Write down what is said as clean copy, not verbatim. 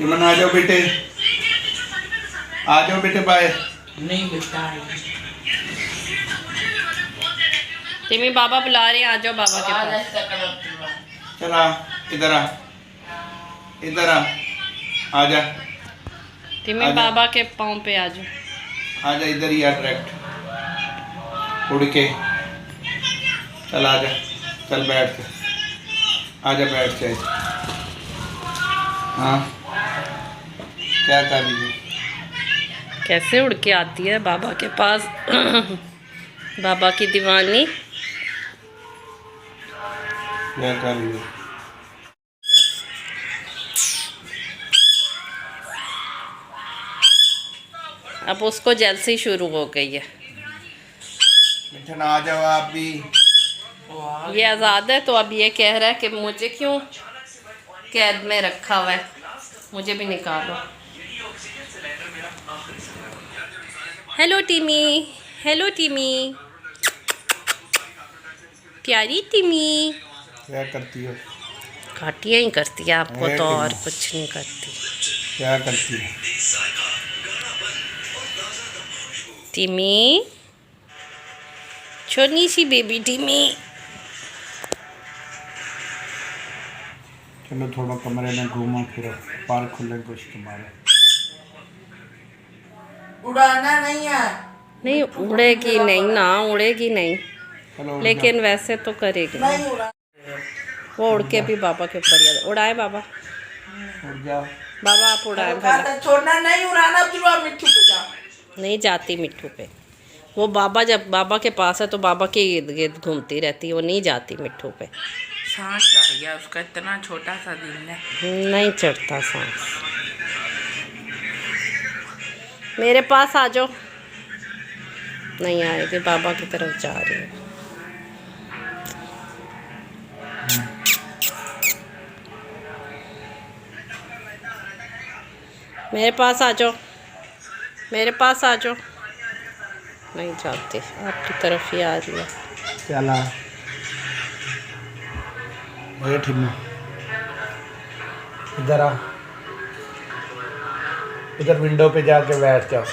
Tiemann आ जाओ बेटे, आ जाओ बेटे, बाय। नहीं बेटा टिमी बाबा बुला रहे हैं, आ जाओ बाबा के पास। चला इधर आ, इधर आ, आ जा, टिमी आजा। बाबा के पाँव पे आ जाओ। आ जा इधर ही आ, डायरेक्ट उड़ के। चल आ जा, चल बैठ के, आ जा बैठ के। हाँ क्या कर रही है? कैसे उड़ के आती है बाबा के पास। बाबा की दीवानी। क्या कर रही है? अब उसको जलसी शुरू हो गई है। मिठन आ जाओ आप भी। ये आज़ाद है तो अब ये कह रहा है कि मुझे क्यों कैद में रखा हुआ है, मुझे भी निकालो। हेलो टिमी, हेलो टिमी, प्यारी टिमी। क्या करती हो? घाटियाँ ही करती है आपको तो, और कुछ नहीं करती। क्या करती है? टिमी, छोटी सी बेबी टिमी। चलो थोड़ा कमरे में घूमो फिरो, पार्क खुले कुछ तुम्हारे। उड़ाना नहीं है। नहीं उड़ेगी नहीं ना, उड़ेगी नहीं, चलो उड़ लेकिन वैसे तो करेगी। नहीं उड़ा। वो उड़ के भी बाबा के ऊपर याद उड़ाए बाबा। जाओ, उड़ जाओ। बाबा आप उड़ाए पहले। छोड़ना नहीं, उड़ाना फिर मिट्टू पे जा। नहीं जाती मिट्टू पे। वो बाबा जब बाबा के पास है तो बाबा के इर्द गिर्द घूमती रहती है, वो नहीं जाती मिट्टू पे। सांस चढ़ गया उसका, इतना छोटा सा दिल है। नहीं चढ़ता सांस। मेरे पास आ जाओ। नहीं आएगी, बाबा की तरफ जा रही है। मेरे पास आ जाओ, मेरे पास आ जाओ। नहीं जाती, आपकी तरफ ही आ रही है। चला बैठ, इधर आ, इधर विंडो पे जाके बैठ जाओ।